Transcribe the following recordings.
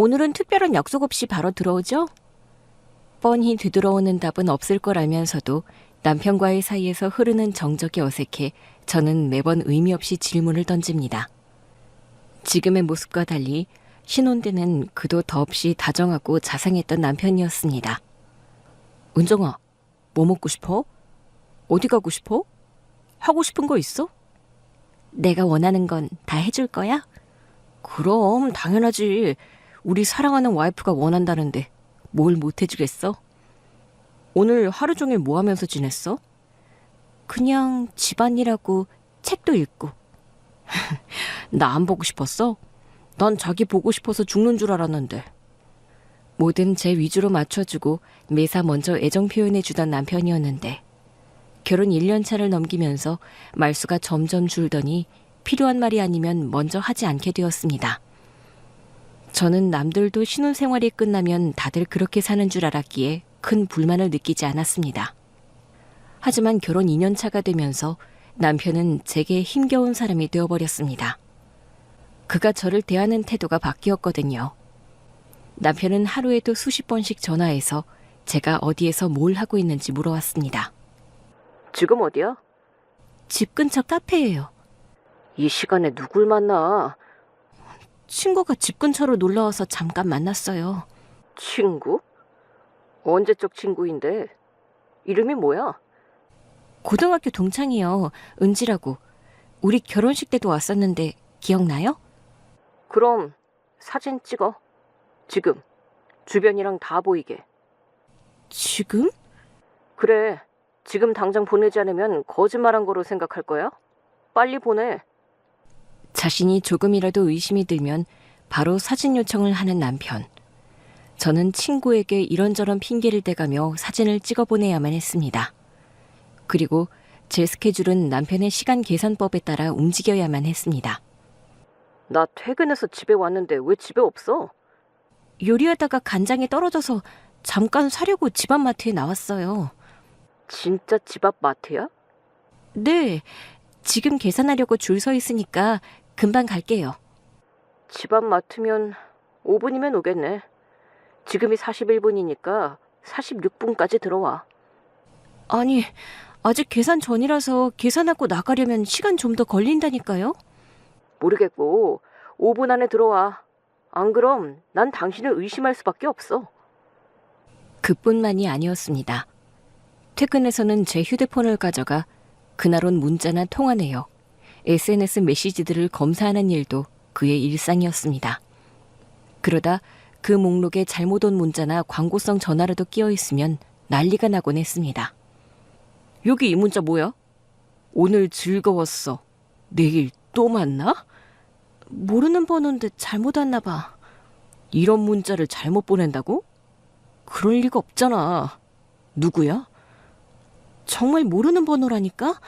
오늘은 특별한 약속 없이 바로 들어오죠? 뻔히 되돌아오는 답은 없을 걸 알면서도 남편과의 사이에서 흐르는 정적이 어색해 저는 매번 의미 없이 질문을 던집니다. 지금의 모습과 달리 신혼 때는 그도 더없이 다정하고 자상했던 남편이었습니다. 은정아, 뭐 먹고 싶어? 어디 가고 싶어? 하고 싶은 거 있어? 내가 원하는 건 다 해줄 거야? 그럼 당연하지. 우리 사랑하는 와이프가 원한다는데 뭘 못 해주겠어? 오늘 하루 종일 뭐 하면서 지냈어? 그냥 집안일하고 책도 읽고. 나 안 보고 싶었어? 난 자기 보고 싶어서 죽는 줄 알았는데. 뭐든 제 위주로 맞춰주고 매사 먼저 애정 표현해주던 남편이었는데 결혼 1년 차를 넘기면서 말수가 점점 줄더니 필요한 말이 아니면 먼저 하지 않게 되었습니다. 저는 남들도 신혼생활이 끝나면 다들 그렇게 사는 줄 알았기에 큰 불만을 느끼지 않았습니다. 하지만 결혼 2년 차가 되면서 남편은 제게 힘겨운 사람이 되어버렸습니다. 그가 저를 대하는 태도가 바뀌었거든요. 남편은 하루에도 수십 번씩 전화해서 제가 어디에서 뭘 하고 있는지 물어왔습니다. 지금 어디야? 집 근처 카페예요. 이 시간에 누굴 만나? 친구가 집 근처로 놀러와서 잠깐 만났어요. 친구? 언제적 친구인데? 이름이 뭐야? 고등학교 동창이요. 은지라고. 우리 결혼식 때도 왔었는데 기억나요? 그럼 사진 찍어. 지금. 주변이랑 다 보이게. 지금? 그래. 지금 당장 보내지 않으면 거짓말한 거로 생각할 거야? 빨리 보내. 자신이 조금이라도 의심이 들면 바로 사진 요청을 하는 남편. 저는 친구에게 이런저런 핑계를 대가며 사진을 찍어 보내야만 했습니다. 그리고 제 스케줄은 남편의 시간 계산법에 따라 움직여야만 했습니다. 나 퇴근해서 집에 왔는데 왜 집에 없어? 요리하다가 간장이 떨어져서 잠깐 사려고 집 앞 마트에 나왔어요. 진짜 집 앞 마트야? 네. 지금 계산하려고 줄 서 있으니까 금방 갈게요. 집 앞 마트면 5분이면 오겠네. 지금이 41분이니까 46분까지 들어와. 아니, 아직 계산 전이라서 계산하고 나가려면 시간 좀 더 걸린다니까요? 모르겠고 5분 안에 들어와. 안 그럼 난 당신을 의심할 수밖에 없어. 그뿐만이 아니었습니다. 퇴근해서는 제 휴대폰을 가져가 그날 온 문자나 통화 내역, SNS 메시지들을 검사하는 일도 그의 일상이었습니다. 그러다 그 목록에 잘못 온 문자나 광고성 전화라도 끼어 있으면 난리가 나곤 했습니다. 여기 이 문자 뭐야? 오늘 즐거웠어. 내일 또 만나? 모르는 번호인데 잘못 왔나 봐. 이런 문자를 잘못 보낸다고? 그럴 리가 없잖아. 누구야? 정말 모르는 번호라니까?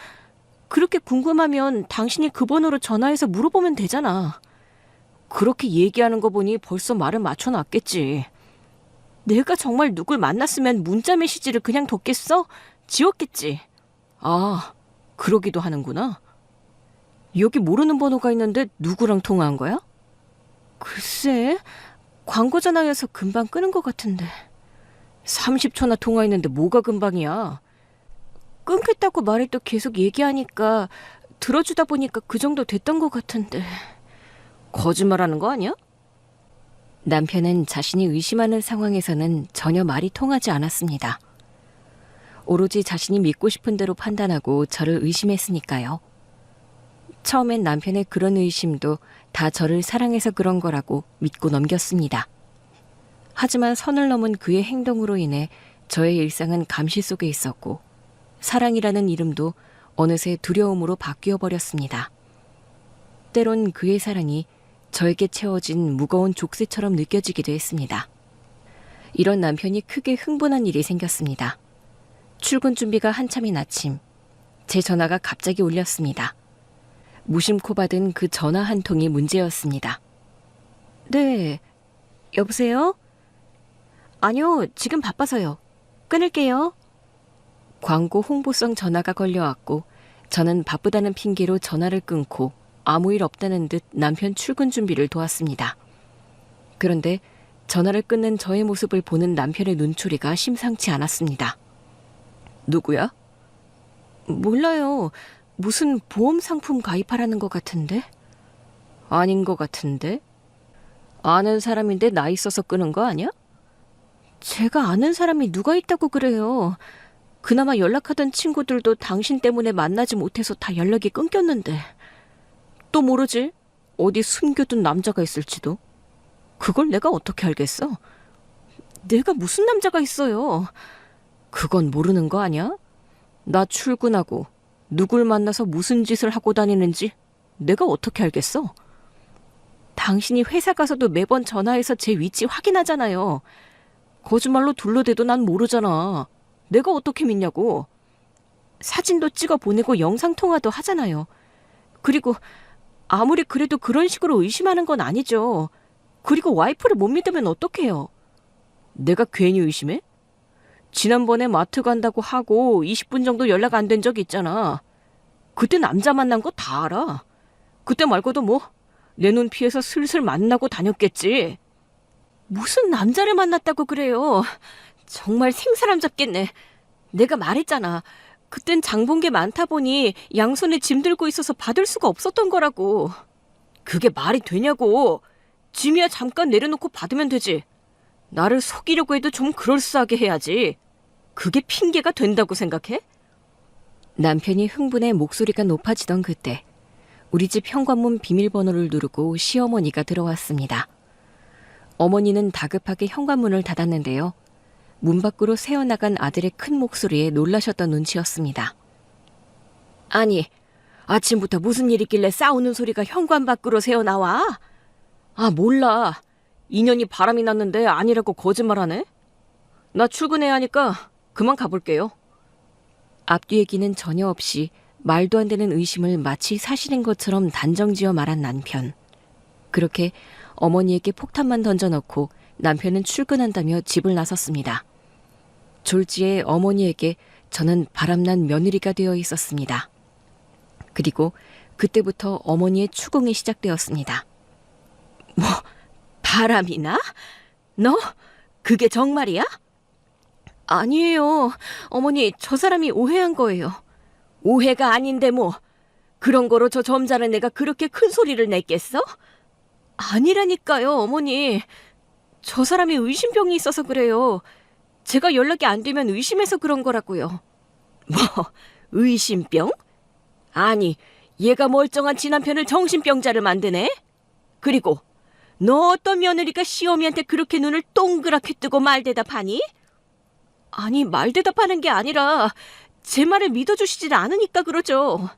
그렇게 궁금하면 당신이 그 번호로 전화해서 물어보면 되잖아. 그렇게 얘기하는 거 보니 벌써 말을 맞춰놨겠지. 내가 정말 누굴 만났으면 문자 메시지를 그냥 뒀겠어? 지웠겠지. 아, 그러기도 하는구나. 여기 모르는 번호가 있는데 누구랑 통화한 거야? 글쎄, 광고 전화여서 금방 끄는 것 같은데. 30초나 통화했는데 뭐가 금방이야. 끊겠다고 말해도 계속 얘기하니까 들어주다 보니까 그 정도 됐던 것 같은데. 거짓말하는 거 아니야? 남편은 자신이 의심하는 상황에서는 전혀 말이 통하지 않았습니다. 오로지 자신이 믿고 싶은 대로 판단하고 저를 의심했으니까요. 처음엔 남편의 그런 의심도 다 저를 사랑해서 그런 거라고 믿고 넘겼습니다. 하지만 선을 넘은 그의 행동으로 인해 저의 일상은 감시 속에 있었고 사랑이라는 이름도 어느새 두려움으로 바뀌어 버렸습니다. 때론 그의 사랑이 저에게 채워진 무거운 족쇄처럼 느껴지기도 했습니다. 이런 남편이 크게 흥분한 일이 생겼습니다. 출근 준비가 한참인 아침, 제 전화가 갑자기 울렸습니다. 무심코 받은 그 전화 한 통이 문제였습니다. 네, 여보세요? 아니요, 지금 바빠서요. 끊을게요. 광고 홍보성 전화가 걸려왔고 저는 바쁘다는 핑계로 전화를 끊고 아무 일 없다는 듯 남편 출근 준비를 도왔습니다. 그런데 전화를 끊는 저의 모습을 보는 남편의 눈초리가 심상치 않았습니다. 누구야? 몰라요. 무슨 보험 상품 가입하라는 것 같은데? 아닌 것 같은데? 아는 사람인데 나 있어서 끄는 거 아니야? 제가 아는 사람이 누가 있다고 그래요. 그나마 연락하던 친구들도 당신 때문에 만나지 못해서 다 연락이 끊겼는데. 또 모르지? 어디 숨겨둔 남자가 있을지도. 그걸 내가 어떻게 알겠어? 내가 무슨 남자가 있어요? 그건 모르는 거 아니야? 나 출근하고 누굴 만나서 무슨 짓을 하고 다니는지 내가 어떻게 알겠어? 당신이 회사 가서도 매번 전화해서 제 위치 확인하잖아요. 거짓말로 둘러대도 난 모르잖아. 내가 어떻게 믿냐고. 사진도 찍어 보내고 영상통화도 하잖아요. 그리고 아무리 그래도 그런 식으로 의심하는 건 아니죠. 그리고 와이프를 못 믿으면 어떡해요? 내가 괜히 의심해? 지난번에 마트 간다고 하고 20분 정도 연락 안 된 적 있잖아. 그때 남자 만난 거 다 알아. 그때 말고도 뭐 내 눈 피해서 슬슬 만나고 다녔겠지. 무슨 남자를 만났다고 그래요. 정말 생사람 잡겠네. 내가 말했잖아. 그땐 장 본 게 많다 보니 양손에 짐 들고 있어서 받을 수가 없었던 거라고. 그게 말이 되냐고. 짐이야 잠깐 내려놓고 받으면 되지. 나를 속이려고 해도 좀 그럴싸하게 해야지. 그게 핑계가 된다고 생각해? 남편이 흥분해 목소리가 높아지던 그때 우리 집 현관문 비밀번호를 누르고 시어머니가 들어왔습니다. 어머니는 다급하게 현관문을 닫았는데요. 문 밖으로 새어나간 아들의 큰 목소리에 놀라셨던 눈치였습니다. 아니, 아침부터 무슨 일 있길래 싸우는 소리가 현관 밖으로 새어나와? 아, 몰라. 인연이 바람이 났는데 아니라고 거짓말하네? 나 출근해야 하니까 그만 가볼게요. 앞뒤 얘기는 전혀 없이 말도 안 되는 의심을 마치 사실인 것처럼 단정지어 말한 남편. 그렇게 어머니에게 폭탄만 던져넣고 남편은 출근한다며 집을 나섰습니다. 졸지에 어머니에게 저는 바람난 며느리가 되어 있었습니다. 그리고 그때부터 어머니의 추궁이 시작되었습니다. 뭐, 바람이 나? 너? 그게 정말이야? 아니에요. 어머니, 저 사람이 오해한 거예요. 오해가 아닌데 뭐. 그런 거로 저 점잖은 애가 그렇게 큰 소리를 냈겠어? 아니라니까요, 어머니. 저 사람이 의심병이 있어서 그래요. 제가 연락이 안 되면 의심해서 그런 거라고요. 뭐, 의심병? 아니, 얘가 멀쩡한 지 남편을 정신병자를 만드네? 그리고 너 어떤 며느리가 시어미한테 그렇게 눈을 동그랗게 뜨고 말대답하니? 아니, 말대답하는 게 아니라 제 말을 믿어주시질 않으니까 그러죠.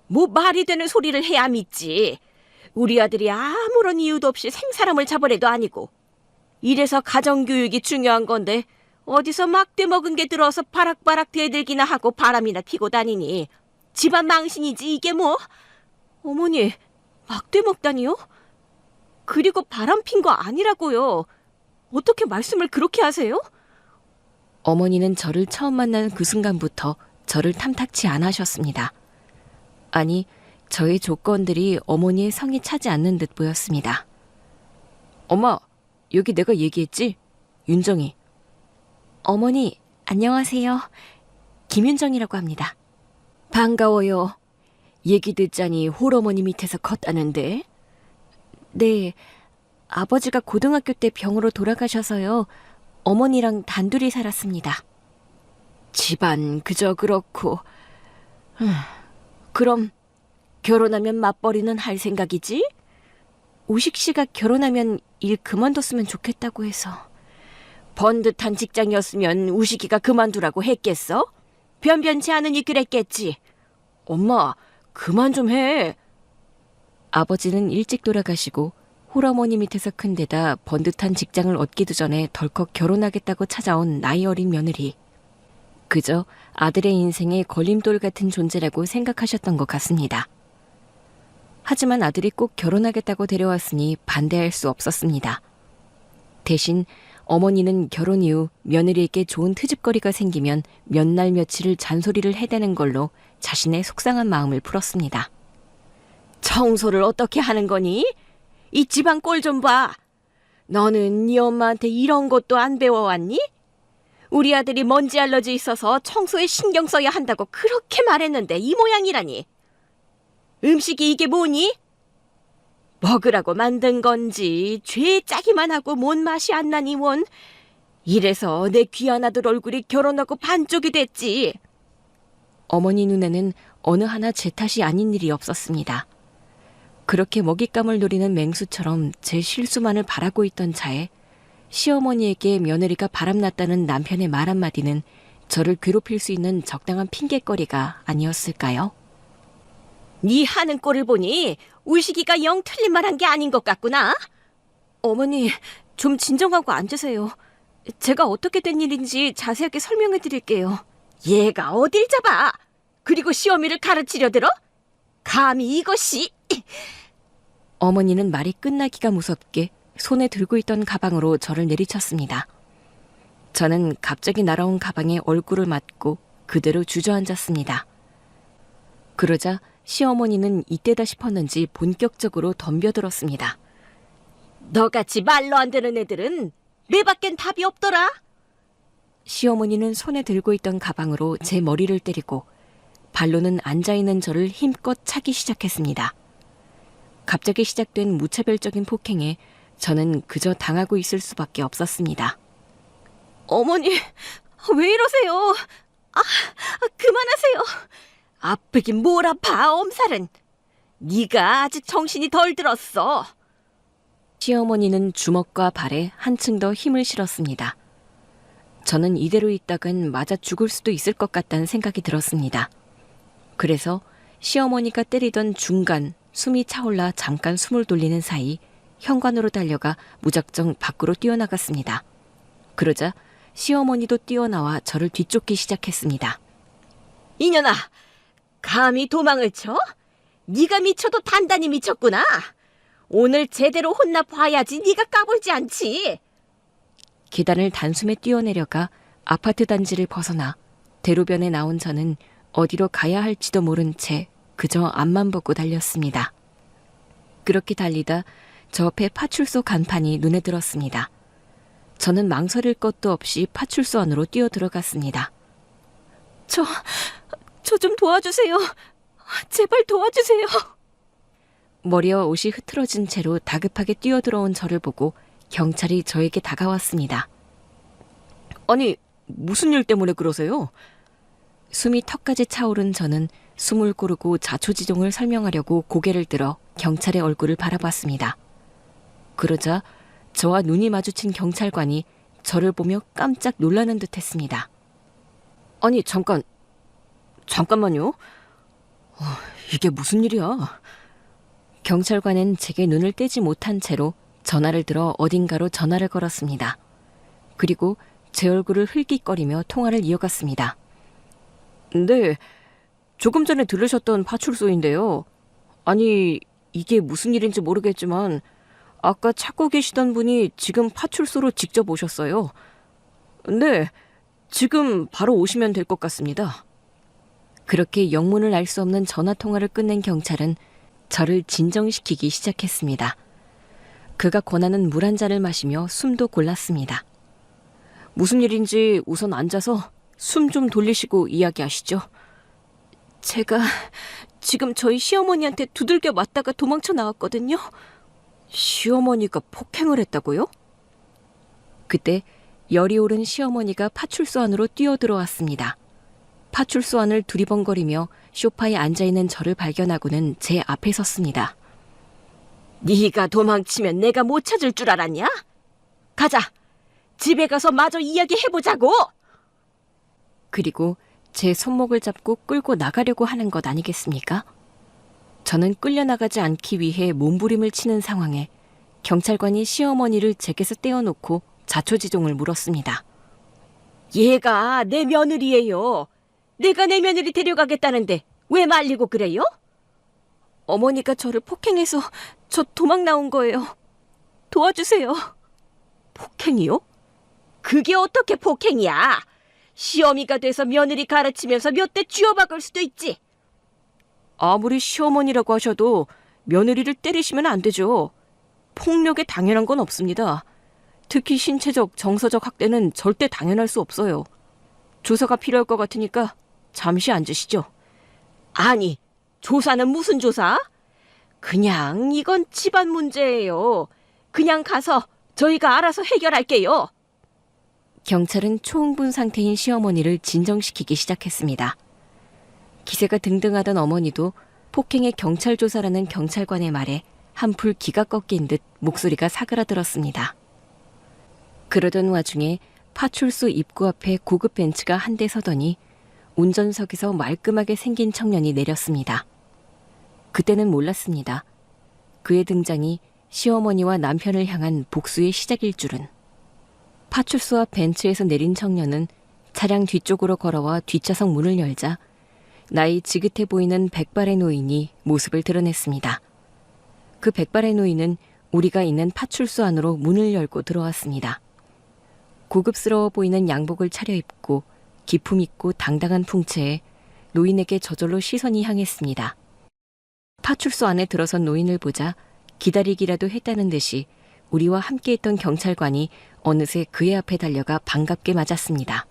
뭐 말이 되는 소리를 해야 믿지. 우리 아들이 아무런 이유도 없이 생사람을 잡으래도 아니고. 이래서 가정교육이 중요한 건데 어디서 막대 먹은 게 들어서 바락바락 대들기나 하고 바람이나 피고 다니니. 집안 망신이지 이게 뭐. 어머니, 막대 먹다니요? 그리고 바람 핀 거 아니라고요. 어떻게 말씀을 그렇게 하세요? 어머니는 저를 처음 만난 그 순간부터 저를 탐탁치 않아 하셨습니다. 아니, 저의 조건들이 어머니의 성에 차지 않는 듯 보였습니다. 엄마, 여기 내가 얘기했지? 윤정이. 어머니, 안녕하세요. 김윤정이라고 합니다. 반가워요. 얘기 듣자니 홀어머니 밑에서 컸다는데. 네, 아버지가 고등학교 때 병으로 돌아가셔서요. 어머니랑 단둘이 살았습니다. 집안 그저 그렇고. 그럼 결혼하면 맞벌이는 할 생각이지? 우식 씨가 결혼하면 일 그만뒀으면 좋겠다고 해서. 번듯한 직장이었으면 우식이가 그만두라고 했겠어? 변변치 않으니 그랬겠지. 엄마, 그만 좀 해. 아버지는 일찍 돌아가시고 홀어머니 밑에서 큰 데다 번듯한 직장을 얻기도 전에 덜컥 결혼하겠다고 찾아온 나이 어린 며느리. 그저 아들의 인생의 걸림돌 같은 존재라고 생각하셨던 것 같습니다. 하지만 아들이 꼭 결혼하겠다고 데려왔으니 반대할 수 없었습니다. 대신 어머니는 결혼 이후 며느리에게 좋은 트집거리가 생기면 몇 날 며칠을 잔소리를 해대는 걸로 자신의 속상한 마음을 풀었습니다. 청소를 어떻게 하는 거니? 이 집안 꼴 좀 봐. 너는 네 엄마한테 이런 것도 안 배워왔니? 우리 아들이 먼지 알러지 있어서 청소에 신경 써야 한다고 그렇게 말했는데 이 모양이라니. 음식이 이게 뭐니? 먹으라고 만든 건지 죄 짜기만 하고 뭔 맛이 안 나니 원. 이래서 내 귀한 아들 얼굴이 결혼하고 반쪽이 됐지. 어머니 눈에는 어느 하나 제 탓이 아닌 일이 없었습니다. 그렇게 먹잇감을 노리는 맹수처럼 제 실수만을 바라고 있던 차에 시어머니에게 며느리가 바람났다는 남편의 말 한마디는 저를 괴롭힐 수 있는 적당한 핑곗거리가 아니었을까요? 네 하는 꼴을 보니 우식이가 영 틀린 말 한 게 아닌 것 같구나. 어머니, 좀 진정하고 앉으세요. 제가 어떻게 된 일인지 자세하게 설명해 드릴게요. 얘가 어딜 잡아? 그리고 시어미를 가르치려 들어? 감히 이것이... 어머니는 말이 끝나기가 무섭게 손에 들고 있던 가방으로 저를 내리쳤습니다. 저는 갑자기 날아온 가방에 얼굴을 맞고 그대로 주저앉았습니다. 그러자 시어머니는 이때다 싶었는지 본격적으로 덤벼들었습니다. 너같이 말로 안 되는 애들은 내 밖엔 답이 없더라. 시어머니는 손에 들고 있던 가방으로 제 머리를 때리고 발로는 앉아있는 저를 힘껏 차기 시작했습니다. 갑자기 시작된 무차별적인 폭행에 저는 그저 당하고 있을 수밖에 없었습니다. 어머니, 왜 이러세요? 그만하세요. 아프긴 뭘 아파, 엄살은. 네가 아직 정신이 덜 들었어. 시어머니는 주먹과 발에 한층 더 힘을 실었습니다. 저는 이대로 있다간 맞아 죽을 수도 있을 것 같다는 생각이 들었습니다. 그래서 시어머니가 때리던 중간, 숨이 차올라 잠깐 숨을 돌리는 사이 현관으로 달려가 무작정 밖으로 뛰어나갔습니다. 그러자 시어머니도 뛰어나와 저를 뒤쫓기 시작했습니다. 이년아, 감히 도망을 쳐? 네가 미쳐도 단단히 미쳤구나. 오늘 제대로 혼나 봐야지 네가 까불지 않지. 계단을 단숨에 뛰어내려가 아파트 단지를 벗어나 대로변에 나온 저는 어디로 가야 할지도 모른 채 그저 앞만 보고 달렸습니다. 그렇게 달리다 저 앞에 파출소 간판이 눈에 들었습니다. 저는 망설일 것도 없이 파출소 안으로 뛰어들어갔습니다. 저 좀 도와주세요. 제발 도와주세요. 머리와 옷이 흐트러진 채로 다급하게 뛰어들어온 저를 보고 경찰이 저에게 다가왔습니다. 아니, 무슨 일 때문에 그러세요? 숨이 턱까지 차오른 저는 숨을 고르고 자초지종을 설명하려고 고개를 들어 경찰의 얼굴을 바라봤습니다. 그러자 저와 눈이 마주친 경찰관이 저를 보며 깜짝 놀라는 듯 했습니다. 아니, 잠깐만요. 이게 무슨 일이야? 경찰관은 제게 눈을 떼지 못한 채로 전화를 들어 어딘가로 전화를 걸었습니다. 그리고 제 얼굴을 흘깃거리며 통화를 이어갔습니다. 네, 조금 전에 들으셨던 파출소인데요. 아니, 이게 무슨 일인지 모르겠지만 아까 찾고 계시던 분이 지금 파출소로 직접 오셨어요. 네, 지금 바로 오시면 될 것 같습니다. 그렇게 영문을 알 수 없는 전화통화를 끝낸 경찰은 저를 진정시키기 시작했습니다. 그가 권하는 물 한 잔을 마시며 숨도 골랐습니다. 무슨 일인지 우선 앉아서 숨 좀 돌리시고 이야기하시죠. 제가 지금 저희 시어머니한테 두들겨 맞다가 도망쳐 나왔거든요. 시어머니가 폭행을 했다고요? 그때 열이 오른 시어머니가 파출소 안으로 뛰어들어왔습니다. 파출소 안을 두리번거리며 소파에 앉아있는 저를 발견하고는 제 앞에 섰습니다. 네가 도망치면 내가 못 찾을 줄 알았냐? 가자! 집에 가서 마저 이야기해보자고! 그리고 제 손목을 잡고 끌고 나가려고 하는 것 아니겠습니까? 저는 끌려나가지 않기 위해 몸부림을 치는 상황에 경찰관이 시어머니를 제게서 떼어놓고 자초지종을 물었습니다. 얘가 내 며느리예요. 내가 내 며느리 데려가겠다는데 왜 말리고 그래요? 어머니가 저를 폭행해서 저 도망 나온 거예요. 도와주세요. 폭행이요? 그게 어떻게 폭행이야? 시어미가 돼서 며느리 가르치면서 몇 대 쥐어박을 수도 있지. 아무리 시어머니라고 하셔도 며느리를 때리시면 안 되죠. 폭력에 당연한 건 없습니다. 특히 신체적, 정서적 학대는 절대 당연할 수 없어요. 조사가 필요할 것 같으니까 잠시 앉으시죠. 아니, 조사는 무슨 조사? 그냥 이건 집안 문제예요. 그냥 가서 저희가 알아서 해결할게요. 경찰은 초흥분 상태인 시어머니를 진정시키기 시작했습니다. 기세가 등등하던 어머니도 폭행의 경찰 조사라는 경찰관의 말에 한풀 기가 꺾인 듯 목소리가 사그라들었습니다. 그러던 와중에 파출소 입구 앞에 고급 벤츠가 한 대 서더니 운전석에서 말끔하게 생긴 청년이 내렸습니다. 그때는 몰랐습니다. 그의 등장이 시어머니와 남편을 향한 복수의 시작일 줄은. 파출소 앞 벤츠에서 내린 청년은 차량 뒤쪽으로 걸어와 뒷좌석 문을 열자 나이 지긋해 보이는 백발의 노인이 모습을 드러냈습니다. 그 백발의 노인은 우리가 있는 파출소 안으로 문을 열고 들어왔습니다. 고급스러워 보이는 양복을 차려입고 기품 있고 당당한 풍채에 노인에게 저절로 시선이 향했습니다. 파출소 안에 들어선 노인을 보자 기다리기라도 했다는 듯이 우리와 함께했던 경찰관이 어느새 그의 앞에 달려가 반갑게 맞았습니다.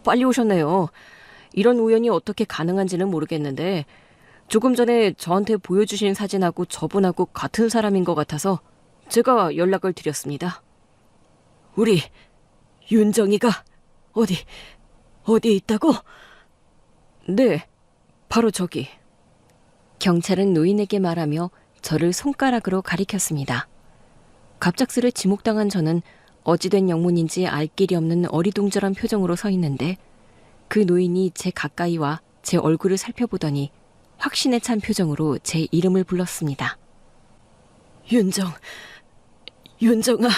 빨리 오셨네요. 이런 우연이 어떻게 가능한지는 모르겠는데 조금 전에 저한테 보여주신 사진하고 저분하고 같은 사람인 것 같아서 제가 연락을 드렸습니다. 우리 윤정이가 어디 있다고? 네, 바로 저기. 경찰은 노인에게 말하며 저를 손가락으로 가리켰습니다. 갑작스레 지목당한 저는 어찌된 영문인지 알 길이 없는 어리둥절한 표정으로 서 있는데 그 노인이 제 가까이 와 제 얼굴을 살펴보더니 확신에 찬 표정으로 제 이름을 불렀습니다. 윤정아.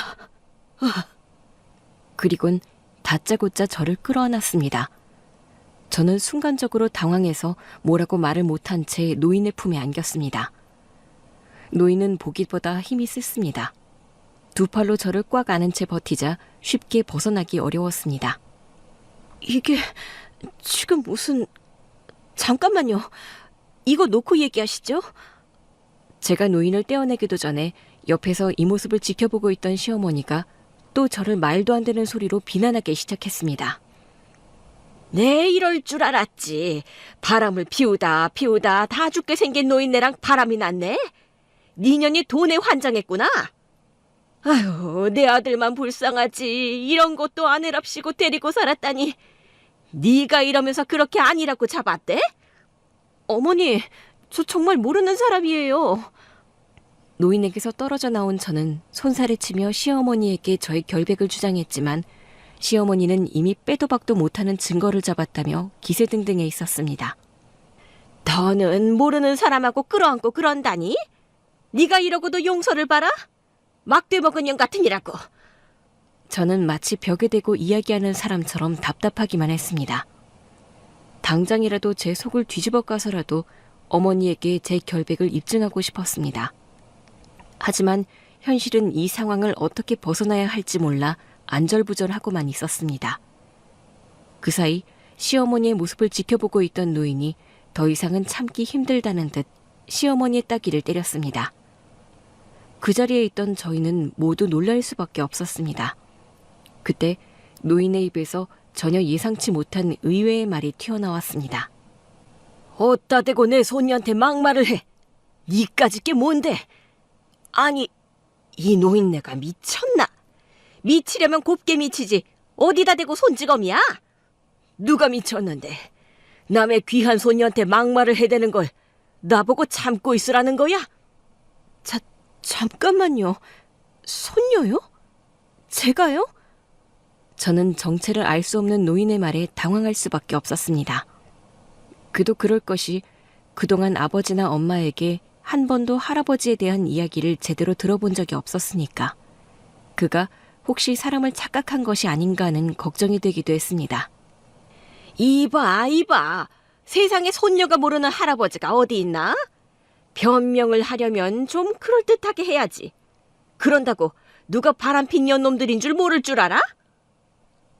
그리곤 다짜고짜 저를 끌어안았습니다. 저는 순간적으로 당황해서 뭐라고 말을 못한 채 노인의 품에 안겼습니다. 노인은 보기보다 힘이 셌습니다. 두 팔로 저를 꽉 안은 채 버티자 쉽게 벗어나기 어려웠습니다. 이게 지금 무슨... 잠깐만요. 이거 놓고 얘기하시죠? 제가 노인을 떼어내기도 전에 옆에서 이 모습을 지켜보고 있던 시어머니가 또 저를 말도 안 되는 소리로 비난하기 시작했습니다. 네, 이럴 줄 알았지. 바람을 피우다 다 죽게 생긴 노인네랑 바람이 났네. 니년이 돈에 환장했구나. 아유, 내 아들만 불쌍하지. 이런 것도 아내랍시고 데리고 살았다니. 네가 이러면서 그렇게 아니라고 잡았대? 어머니, 저 정말 모르는 사람이에요. 노인에게서 떨어져 나온 저는 손살에 치며 시어머니에게 저의 결백을 주장했지만 시어머니는 이미 빼도 박도 못하는 증거를 잡았다며 기세등등해 있었습니다. 너는 모르는 사람하고 끌어안고 그런다니? 네가 이러고도 용서를 바라? 막대먹은 년 같으니라고. 저는 마치 벽에 대고 이야기하는 사람처럼 답답하기만 했습니다. 당장이라도 제 속을 뒤집어 까서라도 어머니에게 제 결백을 입증하고 싶었습니다. 하지만 현실은 이 상황을 어떻게 벗어나야 할지 몰라 안절부절하고만 있었습니다. 그 사이 시어머니의 모습을 지켜보고 있던 노인이 더 이상은 참기 힘들다는 듯 시어머니의 따귀를 때렸습니다. 그 자리에 있던 저희는 모두 놀랄 수밖에 없었습니다. 그때 노인의 입에서 전혀 예상치 못한 의외의 말이 튀어나왔습니다. 어따 대고 내 손녀한테 막말을 해. 니까짓 게 뭔데? 아니, 이 노인네가 미쳤나? 미치려면 곱게 미치지 어디다 대고 손찌검이야? 누가 미쳤는데 남의 귀한 손녀한테 막말을 해대는 걸 나보고 참고 있으라는 거야? 잠깐만요. 손녀요? 제가요? 저는 정체를 알 수 없는 노인의 말에 당황할 수밖에 없었습니다. 그도 그럴 것이 그동안 아버지나 엄마에게 한 번도 할아버지에 대한 이야기를 제대로 들어본 적이 없었으니까 그가 혹시 사람을 착각한 것이 아닌가 하는 걱정이 되기도 했습니다. 이봐. 세상에 손녀가 모르는 할아버지가 어디 있나? 변명을 하려면 좀 그럴듯하게 해야지. 그런다고 누가 바람핀 년놈들인 줄 모를 줄 알아?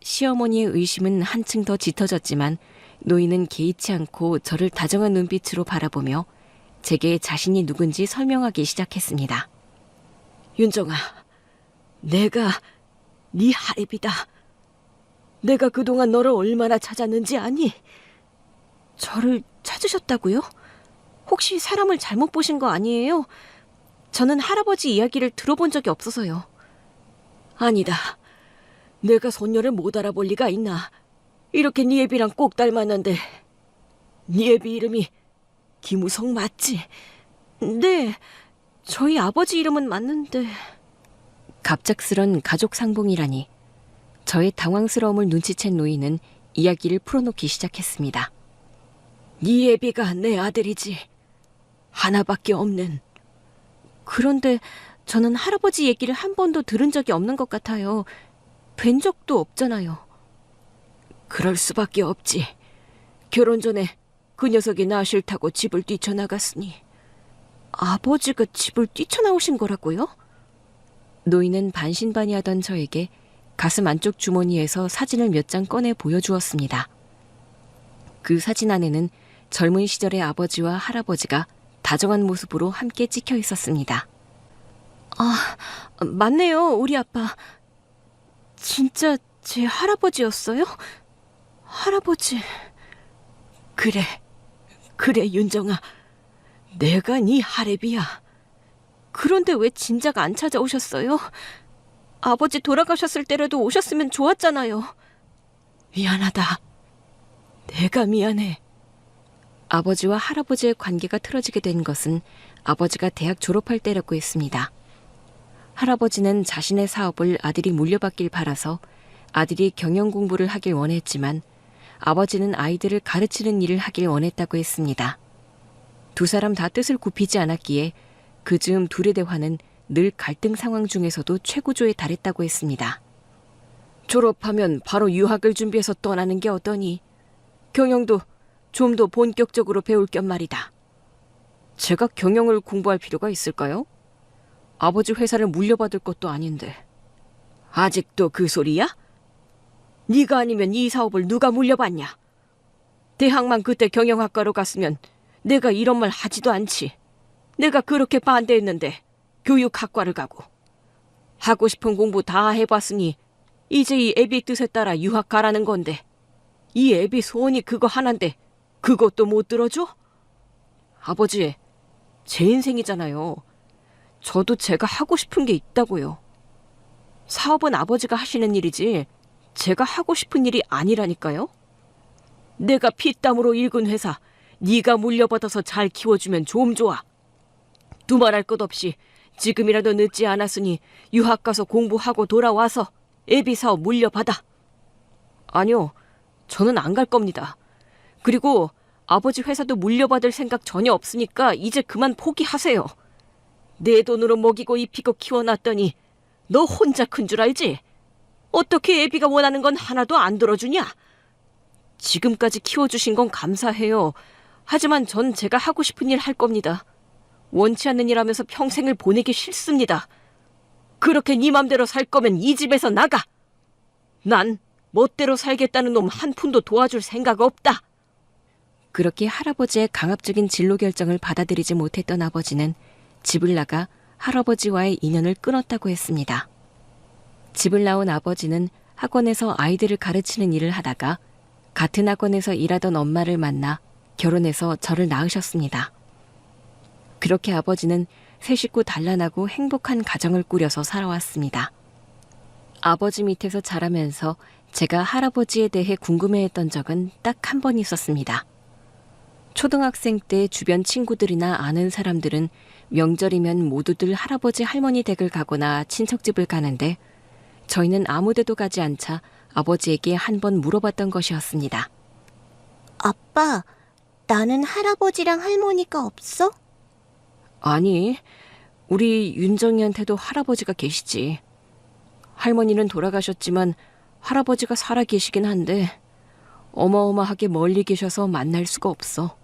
시어머니의 의심은 한층 더 짙어졌지만 노인은 개의치 않고 저를 다정한 눈빛으로 바라보며 제게 자신이 누군지 설명하기 시작했습니다. 윤정아, 내가 네 하랩이다. 내가 그동안 너를 얼마나 찾았는지 아니? 저를 찾으셨다고요? 혹시 사람을 잘못 보신 거 아니에요? 저는 할아버지 이야기를 들어본 적이 없어서요. 아니다. 내가 손녀를 못 알아볼 리가 있나. 이렇게 네 애비랑 꼭 닮았는데. 네 애비 이름이 김우성 맞지? 네, 저희 아버지 이름은 맞는데. 갑작스런 가족 상봉이라니. 저의 당황스러움을 눈치챈 노인은 이야기를 풀어놓기 시작했습니다. 네 애비가 내 아들이지. 하나밖에 없는. 그런데 저는 할아버지 얘기를 한 번도 들은 적이 없는 것 같아요. 뵌 적도 없잖아요. 그럴 수밖에 없지. 결혼 전에 그 녀석이 나 싫다고 집을 뛰쳐나갔으니. 아버지가 집을 뛰쳐나오신 거라고요? 노인은 반신반의하던 저에게 가슴 안쪽 주머니에서 사진을 몇 장 꺼내 보여주었습니다. 그 사진 안에는 젊은 시절의 아버지와 할아버지가 다정한 모습으로 함께 찍혀 있었습니다. 아, 맞네요, 우리 아빠. 진짜 제 할아버지였어요? 할아버지. 그래, 윤정아. 내가 네 할애비야. 그런데 왜 진작 안 찾아오셨어요? 아버지 돌아가셨을 때라도 오셨으면 좋았잖아요. 미안하다. 내가 미안해. 아버지와 할아버지의 관계가 틀어지게 된 것은 아버지가 대학 졸업할 때라고 했습니다. 할아버지는 자신의 사업을 아들이 물려받길 바라서 아들이 경영 공부를 하길 원했지만 아버지는 아이들을 가르치는 일을 하길 원했다고 했습니다. 두 사람 다 뜻을 굽히지 않았기에 그 즈음 둘의 대화는 늘 갈등 상황 중에서도 최고조에 달했다고 했습니다. 졸업하면 바로 유학을 준비해서 떠나는 게 어떠니? 경영도 좀 더 본격적으로 배울 겸 말이다. 제가 경영을 공부할 필요가 있을까요? 아버지 회사를 물려받을 것도 아닌데. 아직도 그 소리야? 네가 아니면 이 사업을 누가 물려받냐? 대학만 그때 경영학과로 갔으면 내가 이런 말 하지도 않지. 내가 그렇게 반대했는데 교육학과를 가고. 하고 싶은 공부 다 해봤으니 이제 이 애비 뜻에 따라 유학 가라는 건데 이 애비 소원이 그거 하나인데 그것도 못 들어줘? 아버지, 제 인생이잖아요. 저도 제가 하고 싶은 게 있다고요. 사업은 아버지가 하시는 일이지 제가 하고 싶은 일이 아니라니까요. 내가 피땀으로 일군 회사 네가 물려받아서 잘 키워주면 좀 좋아. 두말할 것 없이 지금이라도 늦지 않았으니 유학 가서 공부하고 돌아와서 애비 사업 물려받아. 아니요, 저는 안 갈 겁니다. 그리고 아버지 회사도 물려받을 생각 전혀 없으니까 이제 그만 포기하세요. 내 돈으로 먹이고 입히고 키워놨더니 너 혼자 큰 줄 알지? 어떻게 애비가 원하는 건 하나도 안 들어주냐? 지금까지 키워주신 건 감사해요. 하지만 전 제가 하고 싶은 일 할 겁니다. 원치 않는 일 하면서 평생을 보내기 싫습니다. 그렇게 네 맘대로 살 거면 이 집에서 나가. 난 멋대로 살겠다는 놈 한 푼도 도와줄 생각 없다. 그렇게 할아버지의 강압적인 진로 결정을 받아들이지 못했던 아버지는 집을 나가 할아버지와의 인연을 끊었다고 했습니다. 집을 나온 아버지는 학원에서 아이들을 가르치는 일을 하다가 같은 학원에서 일하던 엄마를 만나 결혼해서 저를 낳으셨습니다. 그렇게 아버지는 세 식구 단란하고 행복한 가정을 꾸려서 살아왔습니다. 아버지 밑에서 자라면서 제가 할아버지에 대해 궁금해했던 적은 딱 한 번 있었습니다. 초등학생 때 주변 친구들이나 아는 사람들은 명절이면 모두들 할아버지 할머니 댁을 가거나 친척집을 가는데 저희는 아무 데도 가지 않자 아버지에게 한 번 물어봤던 것이었습니다. 아빠, 나는 할아버지랑 할머니가 없어? 아니, 우리 윤정이한테도 할아버지가 계시지. 할머니는 돌아가셨지만 할아버지가 살아 계시긴 한데 어마어마하게 멀리 계셔서 만날 수가 없어.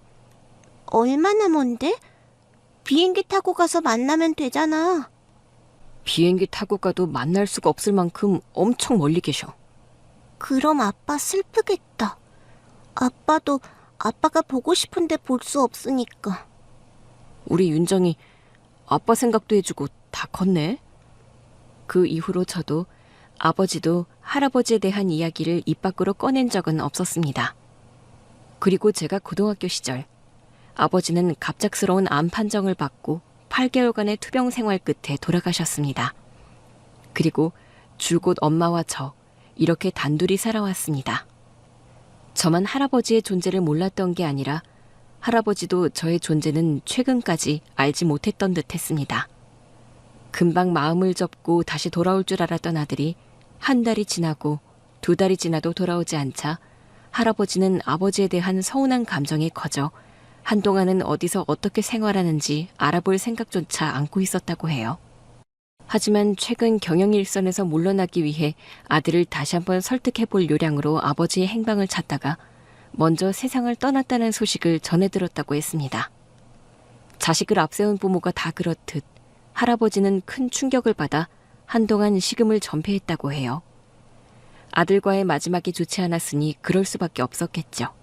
얼마나 먼데? 비행기 타고 가서 만나면 되잖아. 비행기 타고 가도 만날 수가 없을 만큼 엄청 멀리 계셔. 그럼 아빠 슬프겠다. 아빠도 아빠가 보고 싶은데 볼 수 없으니까. 우리 윤정이 아빠 생각도 해주고 다 컸네. 그 이후로 저도 아버지도 할아버지에 대한 이야기를 입 밖으로 꺼낸 적은 없었습니다. 그리고 제가 고등학교 시절 아버지는 갑작스러운 암 판정을 받고 8개월간의 투병 생활 끝에 돌아가셨습니다. 그리고 줄곧 엄마와 저 이렇게 단둘이 살아왔습니다. 저만 할아버지의 존재를 몰랐던 게 아니라 할아버지도 저의 존재는 최근까지 알지 못했던 듯 했습니다. 금방 마음을 접고 다시 돌아올 줄 알았던 아들이 한 달이 지나고 2달이 지나도 돌아오지 않자 할아버지는 아버지에 대한 서운한 감정이 커져 한동안은 어디서 어떻게 생활하는지 알아볼 생각조차 않고 있었다고 해요. 하지만 최근 경영일선에서 물러나기 위해 아들을 다시 한번 설득해볼 요량으로 아버지의 행방을 찾다가 먼저 세상을 떠났다는 소식을 전해 들었다고 했습니다. 자식을 앞세운 부모가 다 그렇듯 할아버지는 큰 충격을 받아 한동안 식음을 전폐했다고 해요. 아들과의 마지막이 좋지 않았으니 그럴 수밖에 없었겠죠.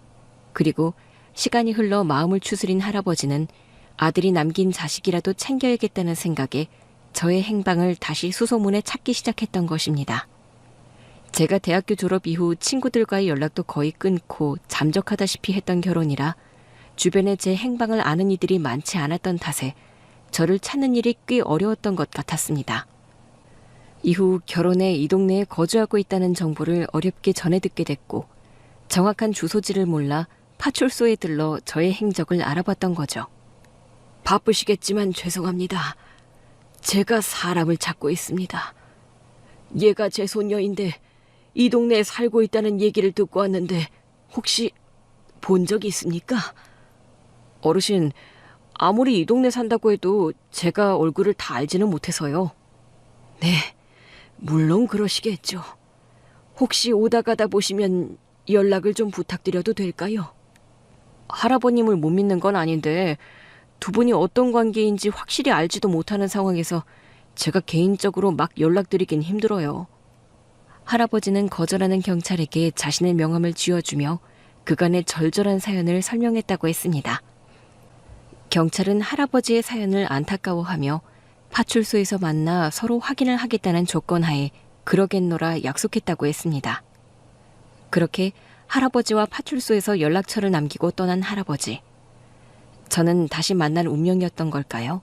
그리고 시간이 흘러 마음을 추스린 할아버지는 아들이 남긴 자식이라도 챙겨야겠다는 생각에 저의 행방을 다시 수소문에 찾기 시작했던 것입니다. 제가 대학교 졸업 이후 친구들과의 연락도 거의 끊고 잠적하다시피 했던 결혼이라 주변에 제 행방을 아는 이들이 많지 않았던 탓에 저를 찾는 일이 꽤 어려웠던 것 같았습니다. 이후 결혼해 이 동네에 거주하고 있다는 정보를 어렵게 전해 듣게 됐고 정확한 주소지를 몰라 파출소에 들러 저의 행적을 알아봤던 거죠. 바쁘시겠지만 죄송합니다. 제가 사람을 찾고 있습니다. 얘가 제 손녀인데 이 동네에 살고 있다는 얘기를 듣고 왔는데 혹시 본 적 있습니까? 어르신, 아무리 이 동네 산다고 해도 제가 얼굴을 다 알지는 못해서요. 네, 물론 그러시겠죠. 혹시 오다 가다 보시면 연락을 좀 부탁드려도 될까요? 할아버님을 못 믿는 건 아닌데 두 분이 어떤 관계인지 확실히 알지도 못하는 상황에서 제가 개인적으로 막 연락드리긴 힘들어요. 할아버지는 거절하는 경찰에게 자신의 명함을 쥐어주며 그간의 절절한 사연을 설명했다고 했습니다. 경찰은 할아버지의 사연을 안타까워하며 파출소에서 만나 서로 확인을 하겠다는 조건하에 그러겠노라 약속했다고 했습니다. 그렇게 할아버지와 파출소에서 연락처를 남기고 떠난 할아버지. 저는 다시 만날 운명이었던 걸까요?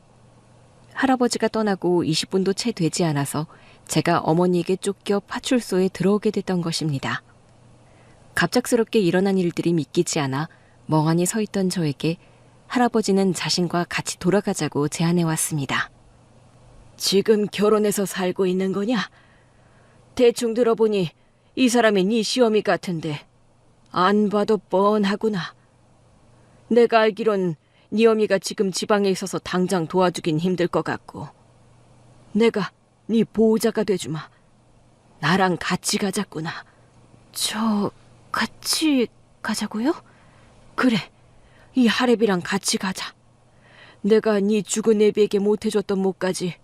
할아버지가 떠나고 20분도 채 되지 않아서 제가 어머니에게 쫓겨 파출소에 들어오게 됐던 것입니다. 갑작스럽게 일어난 일들이 믿기지 않아 멍하니 서 있던 저에게 할아버지는 자신과 같이 돌아가자고 제안해 왔습니다. 지금 결혼해서 살고 있는 거냐? 대충 들어보니 이 사람이 네 시어미 같은데 안 봐도 뻔하구나. 내가 알기론 네 어미가 지금 지방에 있어서 당장 도와주긴 힘들 것 같고 내가 네 보호자가 돼주마. 나랑 같이 가자꾸나. 저 같이 가자고요? 그래, 이 할애비랑 같이 가자. 내가 네 죽은 애비에게 못해줬던 몫까지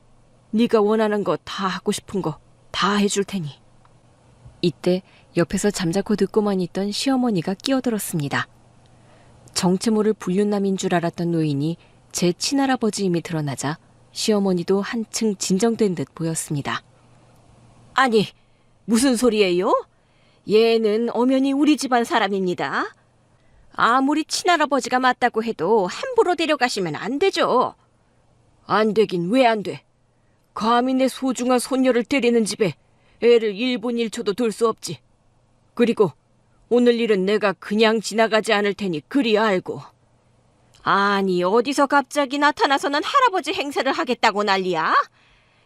네가 원하는 거 다 하고 싶은 거 다 해줄 테니. 이때 옆에서 잠자코 듣고만 있던 시어머니가 끼어들었습니다. 정체 모를 불륜남인 줄 알았던 노인이 제 친할아버지임이 드러나자 시어머니도 한층 진정된 듯 보였습니다. 아니, 무슨 소리예요? 얘는 엄연히 우리 집안 사람입니다. 아무리 친할아버지가 맞다고 해도 함부로 데려가시면 안 되죠. 안 되긴 왜 안 돼? 감히 내 소중한 손녀를 때리는 집에 애를 1분 1초도 둘 수 없지. 그리고 오늘 일은 내가 그냥 지나가지 않을 테니 그리 알고. 아니, 어디서 갑자기 나타나서는 할아버지 행세를 하겠다고 난리야?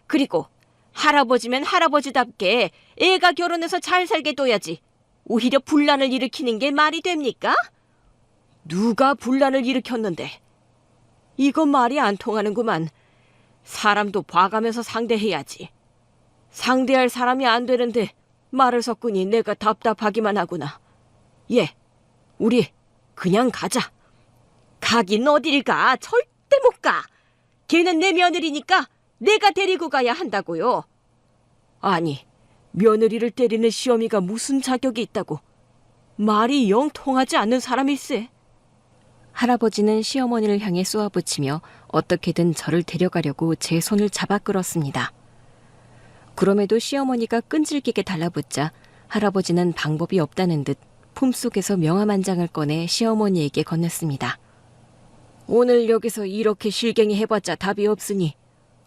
그리고 할아버지면 할아버지답게 애가 결혼해서 잘 살게 둬야지. 오히려 분란을 일으키는 게 말이 됩니까? 누가 분란을 일으켰는데? 이건 말이 안 통하는구만. 사람도 봐가면서 상대해야지. 상대할 사람이 안 되는데 말을 섞으니 내가 답답하기만 하구나. 예, 우리 그냥 가자. 가긴 어딜 가. 절대 못 가. 걔는 내 며느리니까 내가 데리고 가야 한다고요. 아니, 며느리를 때리는 시어미가 무슨 자격이 있다고. 말이 영 통하지 않는 사람일세. 할아버지는 시어머니를 향해 쏘아붙이며 어떻게든 저를 데려가려고 제 손을 잡아 끌었습니다. 그럼에도 시어머니가 끈질기게 달라붙자 할아버지는 방법이 없다는 듯 품속에서 명함 한 장을 꺼내 시어머니에게 건넸습니다. 오늘 여기서 이렇게 실갱이 해봤자 답이 없으니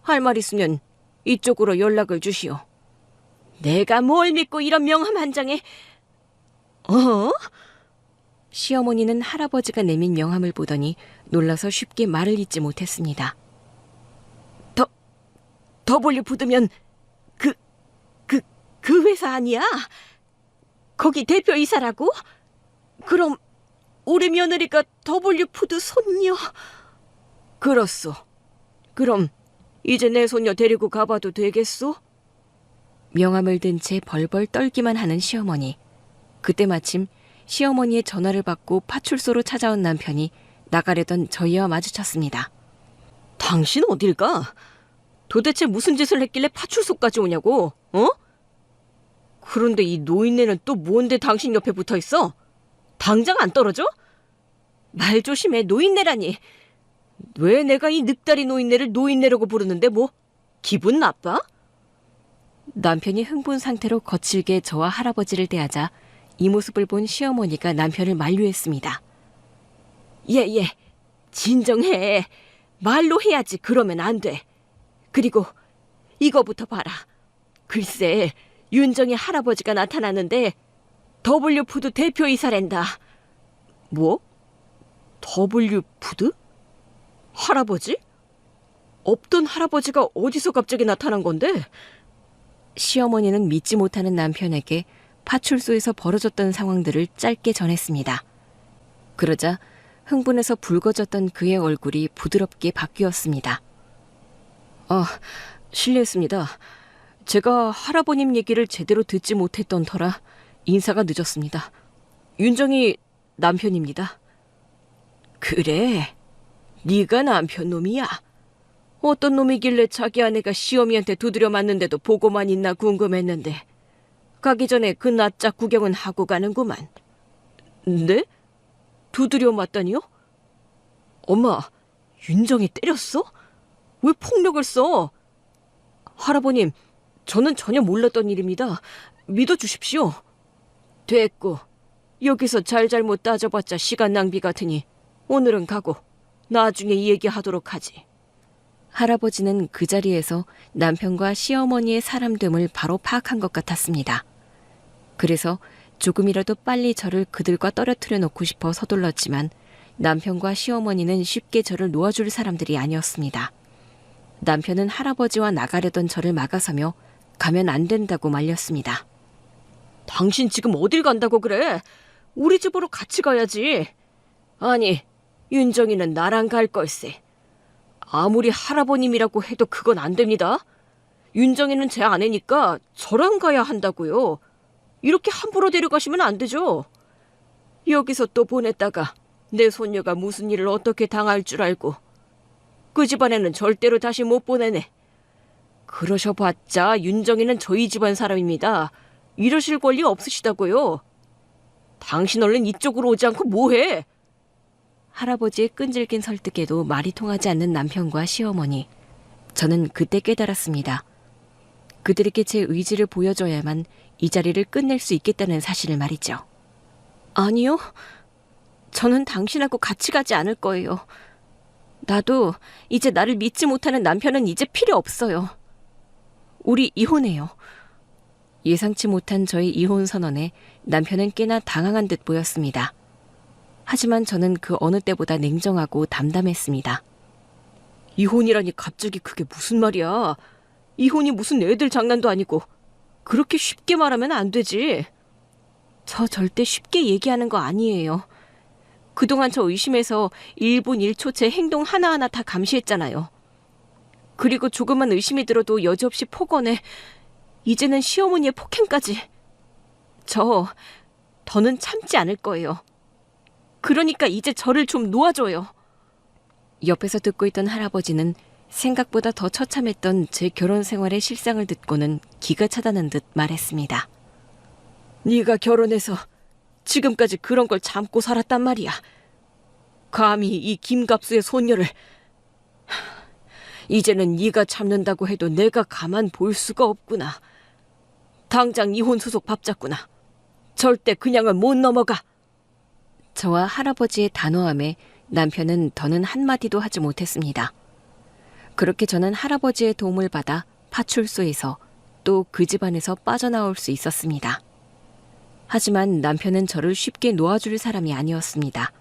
할 말 있으면 이쪽으로 연락을 주시오. 내가 뭘 믿고 이런 명함 한 장에... 시어머니는 할아버지가 내민 명함을 보더니 놀라서 쉽게 말을 잇지 못했습니다. W 푸드면 그 회사 아니야? 거기 대표이사라고? 그럼 우리 며느리가 W 푸드 손녀? 그렇소. 그럼 이제 내 손녀 데리고 가봐도 되겠소? 명함을 든 채 벌벌 떨기만 하는 시어머니. 그때 마침 시어머니의 전화를 받고 파출소로 찾아온 남편이 나가려던 저희와 마주쳤습니다. 당신 어딜 가? 도대체 무슨 짓을 했길래 파출소까지 오냐고, 어? 그런데 이 노인네는 또 뭔데 당신 옆에 붙어 있어? 당장 안 떨어져? 말 조심해, 노인네라니. 왜 내가 이 늑다리 노인네를 노인네라고 부르는데 뭐 기분 나빠? 남편이 흥분 상태로 거칠게 저와 할아버지를 대하자 이 모습을 본 시어머니가 남편을 만류했습니다. 예, 진정해. 말로 해야지. 그러면 안 돼. 그리고 이거부터 봐라. 글쎄, 윤정이 할아버지가 나타났는데 W푸드 대표이사랜다. 뭐? W푸드? 할아버지? 없던 할아버지가 어디서 갑자기 나타난 건데? 시어머니는 믿지 못하는 남편에게 파출소에서 벌어졌던 상황들을 짧게 전했습니다. 그러자 흥분해서 붉어졌던 그의 얼굴이 부드럽게 바뀌었습니다. 실례했습니다. 제가 할아버님 얘기를 제대로 듣지 못했던 터라 인사가 늦었습니다. 윤정이 남편입니다. 그래, 네가 남편 놈이야. 어떤 놈이길래 자기 아내가 시어미한테 두드려 맞는데도 보고만 있나 궁금했는데 가기 전에 그 낯짝 구경은 하고 가는구만. 네? 두드려 맞다니요? 엄마, 윤정이 때렸어? 왜 폭력을 써? 할아버님, 저는 전혀 몰랐던 일입니다. 믿어주십시오. 됐고, 여기서 잘잘못 따져봤자 시간 낭비 같으니 오늘은 가고 나중에 얘기하도록 하지. 할아버지는 그 자리에서 남편과 시어머니의 사람됨을 바로 파악한 것 같았습니다. 그래서 조금이라도 빨리 저를 그들과 떨어뜨려 놓고 싶어 서둘렀지만 남편과 시어머니는 쉽게 저를 놓아줄 사람들이 아니었습니다. 남편은 할아버지와 나가려던 저를 막아서며 가면 안 된다고 말렸습니다. 당신 지금 어딜 간다고 그래? 우리 집으로 같이 가야지. 아니, 윤정이는 나랑 갈 걸세. 아무리 할아버님이라고 해도 그건 안 됩니다. 윤정이는 제 아내니까 저랑 가야 한다고요. 이렇게 함부로 데려가시면 안 되죠. 여기서 또 보냈다가 내 손녀가 무슨 일을 어떻게 당할 줄 알고 그 집안에는 절대로 다시 못 보내네. 그러셔봤자 윤정이는 저희 집안 사람입니다. 이러실 권리 없으시다고요. 당신 얼른 이쪽으로 오지 않고 뭐해? 할아버지의 끈질긴 설득에도 말이 통하지 않는 남편과 시어머니. 저는 그때 깨달았습니다. 그들에게 제 의지를 보여줘야만 이 자리를 끝낼 수 있겠다는 사실을 말이죠. 아니요. 저는 당신하고 같이 가지 않을 거예요. 나도 이제 나를 믿지 못하는 남편은 이제 필요 없어요. 우리 이혼해요. 예상치 못한 저의 이혼 선언에 남편은 꽤나 당황한 듯 보였습니다. 하지만 저는 그 어느 때보다 냉정하고 담담했습니다. 이혼이라니 갑자기 그게 무슨 말이야. 이혼이 무슨 애들 장난도 아니고 그렇게 쉽게 말하면 안 되지. 저 절대 쉽게 얘기하는 거 아니에요. 그동안 저 의심해서 1분 1초 제 행동 하나하나 다 감시했잖아요. 그리고 조금만 의심이 들어도 여지없이 폭언해. 이제는 시어머니의 폭행까지. 더는 참지 않을 거예요. 그러니까 이제 저를 좀 놓아줘요. 옆에서 듣고 있던 할아버지는 생각보다 더 처참했던 제 결혼 생활의 실상을 듣고는 기가 차다는 듯 말했습니다. 네가 결혼해서 지금까지 그런 걸 참고 살았단 말이야. 감히 이 김갑수의 손녀를... 이제는 네가 참는다고 해도 내가 가만 볼 수가 없구나. 당장 이혼 소속 밥 잡구나. 절대 그냥은 못 넘어가. 저와 할아버지의 단호함에 남편은 더는 한마디도 하지 못했습니다. 그렇게 저는 할아버지의 도움을 받아 파출소에서 또 그 집안에서 빠져나올 수 있었습니다. 하지만 남편은 저를 쉽게 놓아줄 사람이 아니었습니다.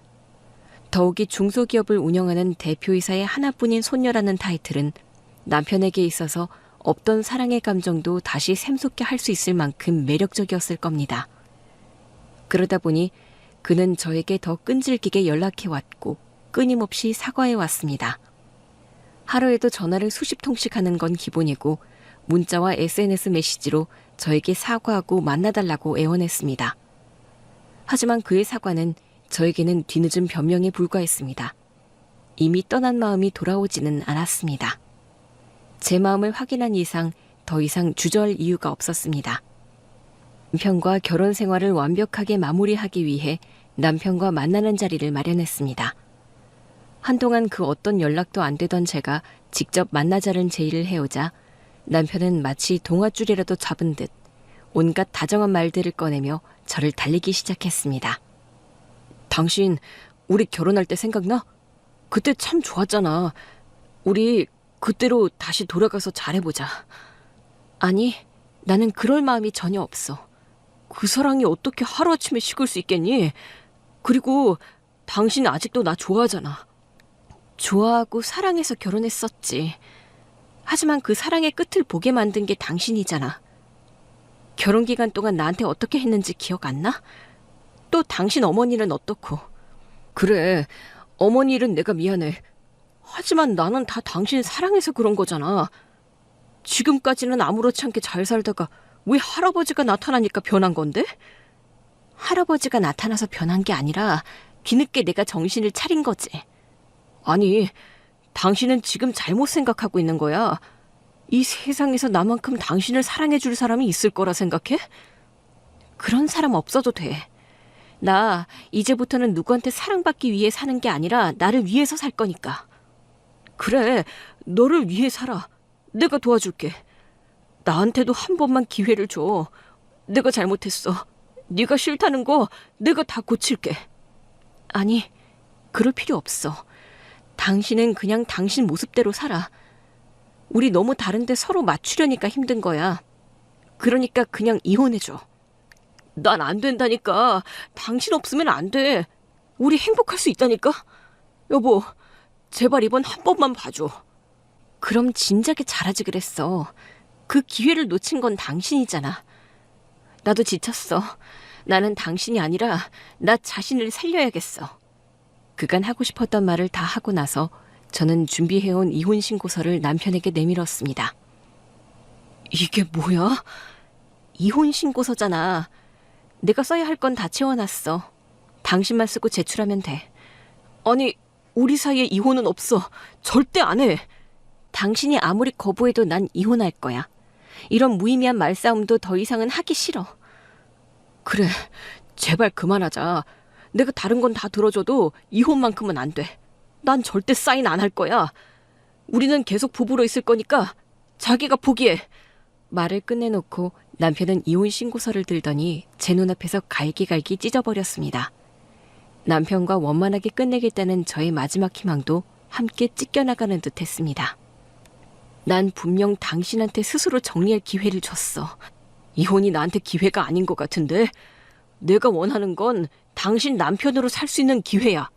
더욱이 중소기업을 운영하는 대표이사의 하나뿐인 손녀라는 타이틀은 남편에게 있어서 없던 사랑의 감정도 다시 샘솟게 할 수 있을 만큼 매력적이었을 겁니다. 그러다 보니 그는 저에게 더 끈질기게 연락해왔고 끊임없이 사과해왔습니다. 하루에도 전화를 수십 통씩 하는 건 기본이고 문자와 SNS 메시지로 저에게 사과하고 만나달라고 애원했습니다. 하지만 그의 사과는 저에게는 뒤늦은 변명에 불과했습니다. 이미 떠난 마음이 돌아오지는 않았습니다. 제 마음을 확인한 이상 더 이상 주저할 이유가 없었습니다. 남편과 결혼 생활을 완벽하게 마무리하기 위해 남편과 만나는 자리를 마련했습니다. 한동안 그 어떤 연락도 안 되던 제가 직접 만나자는 제의를 해오자 남편은 마치 동아줄이라도 잡은 듯 온갖 다정한 말들을 꺼내며 저를 달리기 시작했습니다. 당신 우리 결혼할 때 생각나? 그때 참 좋았잖아. 우리 그때로 다시 돌아가서 잘해보자. 아니, 나는 그럴 마음이 전혀 없어. 그 사랑이 어떻게 하루아침에 식을 수 있겠니? 그리고 당신 아직도 나 좋아하잖아. 좋아하고 사랑해서 결혼했었지. 하지만 그 사랑의 끝을 보게 만든 게 당신이잖아. 결혼 기간 동안 나한테 어떻게 했는지 기억 안 나? 또 당신 어머니는 어떻고? 그래, 어머니 일은 내가 미안해. 하지만 나는 다 당신 사랑해서 그런 거잖아. 지금까지는 아무렇지 않게 잘 살다가 왜 할아버지가 나타나니까 변한 건데? 할아버지가 나타나서 변한 게 아니라 뒤늦게 내가 정신을 차린 거지. 아니, 당신은 지금 잘못 생각하고 있는 거야. 이 세상에서 나만큼 당신을 사랑해줄 사람이 있을 거라 생각해? 그런 사람 없어도 돼. 나 이제부터는 누구한테 사랑받기 위해 사는 게 아니라 나를 위해서 살 거니까. 그래, 너를 위해 살아. 내가 도와줄게. 나한테도 한 번만 기회를 줘. 내가 잘못했어. 네가 싫다는 거 내가 다 고칠게. 아니, 그럴 필요 없어. 당신은 그냥 당신 모습대로 살아. 우리 너무 다른데 서로 맞추려니까 힘든 거야. 그러니까 그냥 이혼해줘. 난 안 된다니까. 당신 없으면 안 돼. 우리 행복할 수 있다니까. 여보, 제발 이번 한 번만 봐줘. 그럼 진작에 잘하지 그랬어. 그 기회를 놓친 건 당신이잖아. 나도 지쳤어. 나는 당신이 아니라 나 자신을 살려야겠어. 그간 하고 싶었던 말을 다 하고 나서 저는 준비해온 이혼 신고서를 남편에게 내밀었습니다. 이게 뭐야? 이혼 신고서잖아. 내가 써야 할 건 다 채워놨어. 당신만 쓰고 제출하면 돼. 아니, 우리 사이에 이혼은 없어. 절대 안 해. 당신이 아무리 거부해도 난 이혼할 거야. 이런 무의미한 말싸움도 더 이상은 하기 싫어. 그래, 제발 그만하자. 내가 다른 건 다 들어줘도 이혼만큼은 안 돼. 난 절대 사인 안 할 거야. 우리는 계속 부부로 있을 거니까 자기가 포기해. 말을 끝내놓고 남편은 이혼 신고서를 들더니 제 눈앞에서 갈기갈기 찢어버렸습니다. 남편과 원만하게 끝내겠다는 저의 마지막 희망도 함께 찢겨나가는 듯 했습니다. 난 분명 당신한테 스스로 정리할 기회를 줬어. 이혼이 나한테 기회가 아닌 것 같은데? 내가 원하는 건 당신 남편으로 살 수 있는 기회야.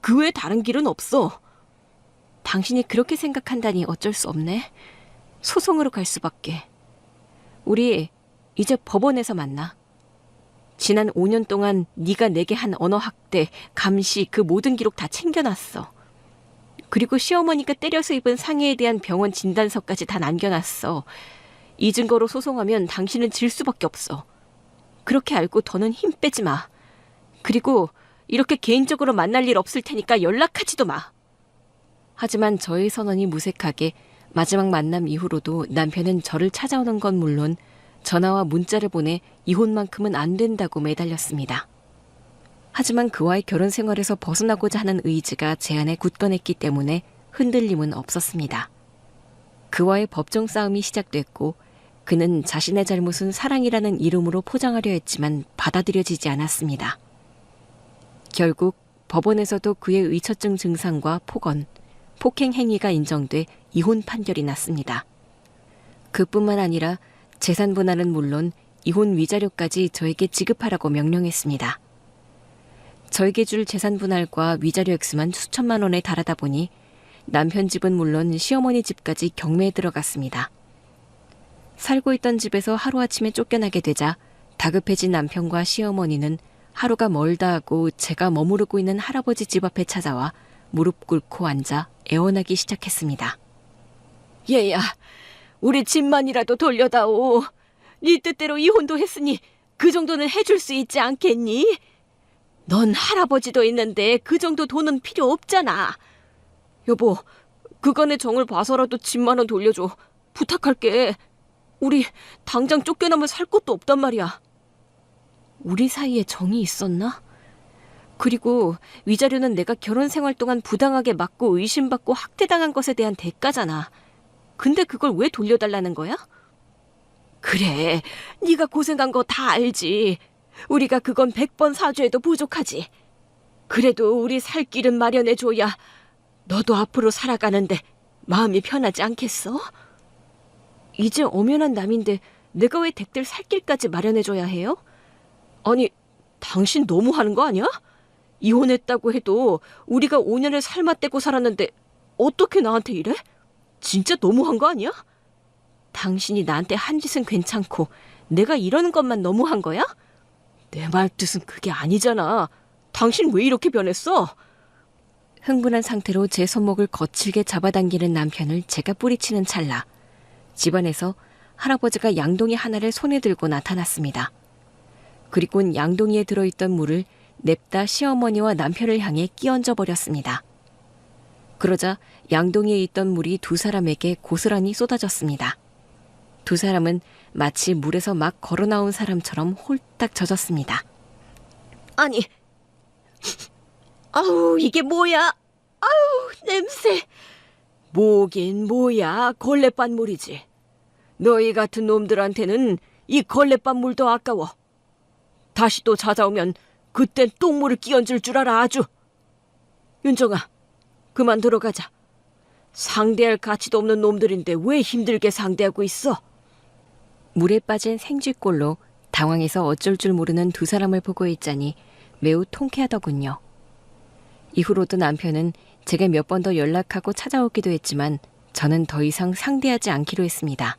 그 외에 다른 길은 없어. 당신이 그렇게 생각한다니 어쩔 수 없네. 소송으로 갈 수밖에. 우리 이제 법원에서 만나. 지난 5년 동안 네가 내게 한 언어학대, 감시 그 모든 기록 다 챙겨놨어. 그리고 시어머니가 때려서 입은 상해에 대한 병원 진단서까지 다 남겨놨어. 이 증거로 소송하면 당신은 질 수밖에 없어. 그렇게 알고 더는 힘 빼지 마. 그리고 이렇게 개인적으로 만날 일 없을 테니까 연락하지도 마. 하지만 저의 선언이 무색하게 마지막 만남 이후로도 남편은 저를 찾아오는 건 물론 전화와 문자를 보내 이혼만큼은 안 된다고 매달렸습니다. 하지만 그와의 결혼 생활에서 벗어나고자 하는 의지가 제 안에 굳건했기 때문에 흔들림은 없었습니다. 그와의 법정 싸움이 시작됐고 그는 자신의 잘못은 사랑이라는 이름으로 포장하려 했지만 받아들여지지 않았습니다. 결국 법원에서도 그의 의처증 증상과 폭언, 폭행 행위가 인정돼 이혼 판결이 났습니다. 그뿐만 아니라 재산 분할은 물론 이혼 위자료까지 저에게 지급하라고 명령했습니다. 저에게 줄 재산 분할과 위자료 액수만 수천만 원에 달하다 보니 남편 집은 물론 시어머니 집까지 경매에 들어갔습니다. 살고 있던 집에서 하루아침에 쫓겨나게 되자 다급해진 남편과 시어머니는 하루가 멀다 하고 제가 머무르고 있는 할아버지 집 앞에 찾아와 무릎 꿇고 앉아 애원하기 시작했습니다. 얘야, 우리 집만이라도 돌려다오. 네 뜻대로 이혼도 했으니 그 정도는 해줄 수 있지 않겠니? 넌 할아버지도 있는데 그 정도 돈은 필요 없잖아. 여보, 그간의 정을 봐서라도 집만 원 돌려줘. 부탁할게. 우리 당장 쫓겨나면 살 곳도 없단 말이야. 우리 사이에 정이 있었나? 그리고 위자료는 내가 결혼 생활 동안 부당하게 맞고 의심받고 학대당한 것에 대한 대가잖아. 근데 그걸 왜 돌려달라는 거야? 그래, 네가 고생한 거 다 알지. 우리가 그건 100번 사죄해도 부족하지. 그래도 우리 살 길은 마련해줘야 너도 앞으로 살아가는데 마음이 편하지 않겠어? 이제 엄연한 남인데 내가 왜 댁들 살 길까지 마련해줘야 해요? 아니, 당신 너무하는 거 아니야? 이혼했다고 해도 우리가 5년을 삶아떼고 살았는데 어떻게 나한테 이래? 진짜 너무한 거 아니야? 당신이 나한테 한 짓은 괜찮고 내가 이러는 것만 너무한 거야? 내 말뜻은 그게 아니잖아. 당신 왜 이렇게 변했어? 흥분한 상태로 제 손목을 거칠게 잡아당기는 남편을 제가 뿌리치는 찰나 집안에서 할아버지가 양동이 하나를 손에 들고 나타났습니다. 그리곤 양동이에 들어있던 물을 냅다 시어머니와 남편을 향해 끼얹어 버렸습니다. 그러자 양동이에 있던 물이 두 사람에게 고스란히 쏟아졌습니다. 두 사람은 마치 물에서 막 걸어 나온 사람처럼 홀딱 젖었습니다. 아니, 아우, 이게 뭐야? 아우, 냄새. 뭐긴 뭐야, 걸레빤물이지. 너희 같은 놈들한테는 이 걸레빤물도 아까워. 다시 또 찾아오면 그땐 똥물을 끼얹을 줄 알아 아주. 윤정아, 그만 들어가자. 상대할 가치도 없는 놈들인데 왜 힘들게 상대하고 있어? 물에 빠진 생쥐꼴로 당황해서 어쩔 줄 모르는 두 사람을 보고 있자니 매우 통쾌하더군요. 이후로도 남편은 제게 몇 번 더 연락하고 찾아오기도 했지만 저는 더 이상 상대하지 않기로 했습니다.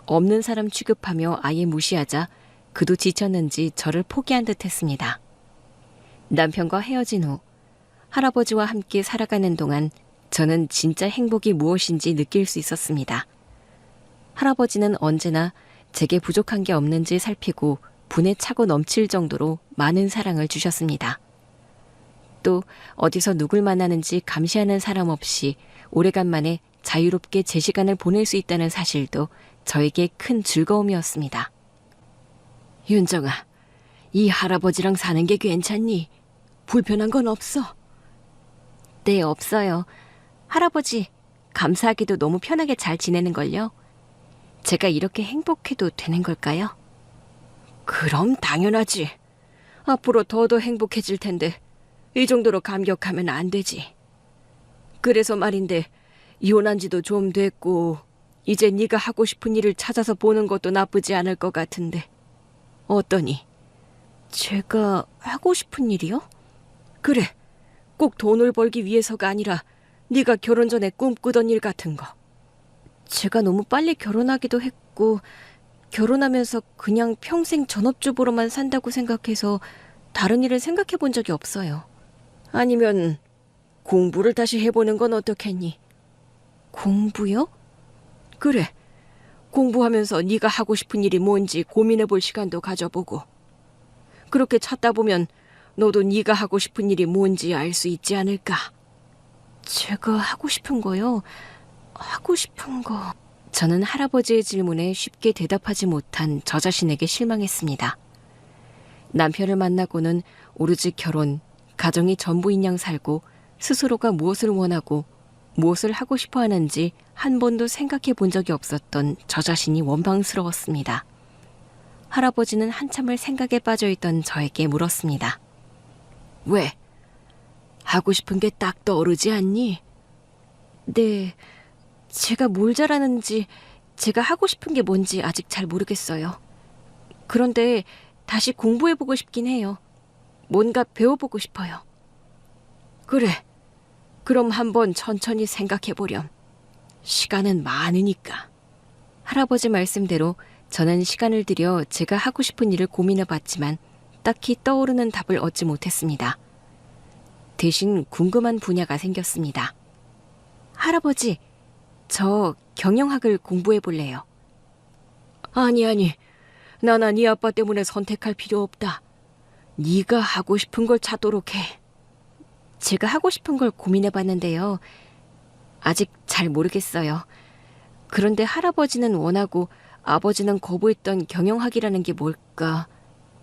없는 사람 취급하며 아예 무시하자 그도 지쳤는지 저를 포기한 듯 했습니다. 남편과 헤어진 후 할아버지와 함께 살아가는 동안 저는 진짜 행복이 무엇인지 느낄 수 있었습니다. 할아버지는 언제나 제게 부족한 게 없는지 살피고 분에 차고 넘칠 정도로 많은 사랑을 주셨습니다. 또 어디서 누굴 만나는지 감시하는 사람 없이 오래간만에 자유롭게 제 시간을 보낼 수 있다는 사실도 저에게 큰 즐거움이었습니다. 윤정아, 이 할아버지랑 사는 게 괜찮니? 불편한 건 없어? 네, 없어요. 할아버지, 감사하게도 너무 편하게 잘 지내는걸요. 제가 이렇게 행복해도 되는 걸까요? 그럼 당연하지. 앞으로 더더 행복해질 텐데 이 정도로 감격하면 안 되지. 그래서 말인데 이혼한 지도 좀 됐고 이제 네가 하고 싶은 일을 찾아서 보는 것도 나쁘지 않을 것 같은데 어떠니? 제가 하고 싶은 일이요? 그래, 꼭 돈을 벌기 위해서가 아니라 네가 결혼 전에 꿈꾸던 일 같은 거. 제가 너무 빨리 결혼하기도 했고 결혼하면서 그냥 평생 전업주부로만 산다고 생각해서 다른 일을 생각해 본 적이 없어요. 아니면 공부를 다시 해보는 건 어떻겠니? 공부요? 그래, 공부하면서 네가 하고 싶은 일이 뭔지 고민해 볼 시간도 가져보고 그렇게 찾다 보면 너도 네가 하고 싶은 일이 뭔지 알 수 있지 않을까? 제가 하고 싶은 거요? 하고 싶은 거... 저는 할아버지의 질문에 쉽게 대답하지 못한 저 자신에게 실망했습니다. 남편을 만나고는 오로지 결혼, 가정이 전부인 양 살고 스스로가 무엇을 원하고 무엇을 하고 싶어 하는지 한 번도 생각해 본 적이 없었던 저 자신이 원망스러웠습니다. 할아버지는 한참을 생각에 빠져 있던 저에게 물었습니다. 왜? 하고 싶은 게 딱 떠오르지 않니? 네, 제가 뭘 잘하는지, 제가 하고 싶은 게 뭔지 아직 잘 모르겠어요. 그런데 다시 공부해보고 싶긴 해요. 뭔가 배워보고 싶어요. 그래, 그럼 한번 천천히 생각해보렴. 시간은 많으니까. 할아버지 말씀대로 저는 시간을 들여 제가 하고 싶은 일을 고민해봤지만 딱히 떠오르는 답을 얻지 못했습니다. 대신 궁금한 분야가 생겼습니다. 할아버지, 저 경영학을 공부해볼래요. 아니, 나나 네 아빠 때문에 선택할 필요 없다. 네가 하고 싶은 걸 찾도록 해. 제가 하고 싶은 걸 고민해봤는데요. 아직 잘 모르겠어요. 그런데 할아버지는 원하고 아버지는 거부했던 경영학이라는 게 뭘까?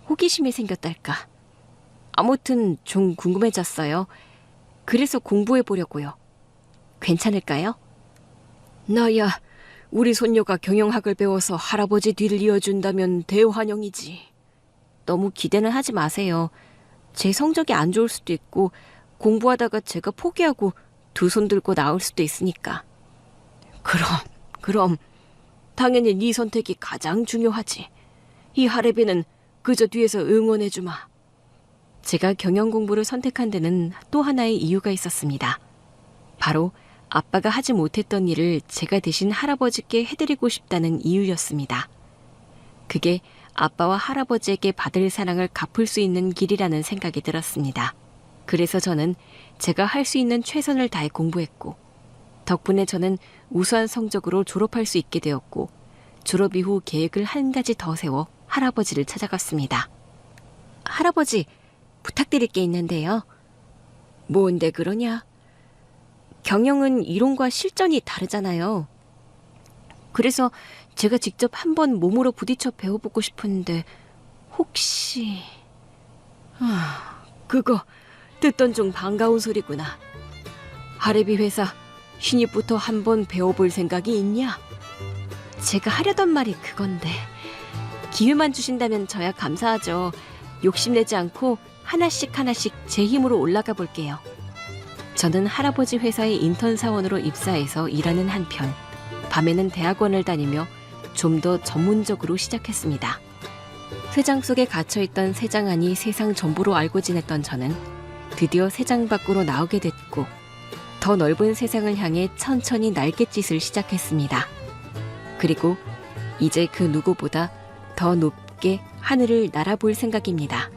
호기심이 생겼달까? 아무튼 좀 궁금해졌어요. 그래서 공부해보려고요. 괜찮을까요? 나야, 우리 손녀가 경영학을 배워서 할아버지 뒤를 이어준다면 대환영이지. 너무 기대는 하지 마세요. 제 성적이 안 좋을 수도 있고 공부하다가 제가 포기하고 두 손 들고 나올 수도 있으니까. 그럼 당연히 네 선택이 가장 중요하지. 이 할애비는 그저 뒤에서 응원해주마. 제가 경영 공부를 선택한 데는 또 하나의 이유가 있었습니다. 바로 아빠가 하지 못했던 일을 제가 대신 할아버지께 해드리고 싶다는 이유였습니다. 그게 아빠와 할아버지에게 받을 사랑을 갚을 수 있는 길이라는 생각이 들었습니다. 그래서 저는 제가 할 수 있는 최선을 다해 공부했고, 덕분에 저는 우수한 성적으로 졸업할 수 있게 되었고, 졸업 이후 계획을 한 가지 더 세워 할아버지를 찾아갔습니다. 할아버지, 부탁드릴 게 있는데요. 뭔데 그러냐? 경영은 이론과 실전이 다르잖아요. 그래서 제가 직접 한번 몸으로 부딪혀 배워보고 싶은데 혹시... 그거 듣던 중 반가운 소리구나. 할애비 회사 신입부터 한번 배워볼 생각이 있냐? 제가 하려던 말이 그건데 기회만 주신다면 저야 감사하죠. 욕심내지 않고 하나씩 제 힘으로 올라가 볼게요. 저는 할아버지 회사의 인턴 사원으로 입사해서 일하는 한편 밤에는 대학원을 다니며 좀 더 전문적으로 시작했습니다. 회장 속에 갇혀있던 세장 안이 세상 전부로 알고 지냈던 저는 드디어 세장 밖으로 나오게 됐고 더 넓은 세상을 향해 천천히 날갯짓을 시작했습니다. 그리고 이제 그 누구보다 더 높게 하늘을 날아볼 생각입니다.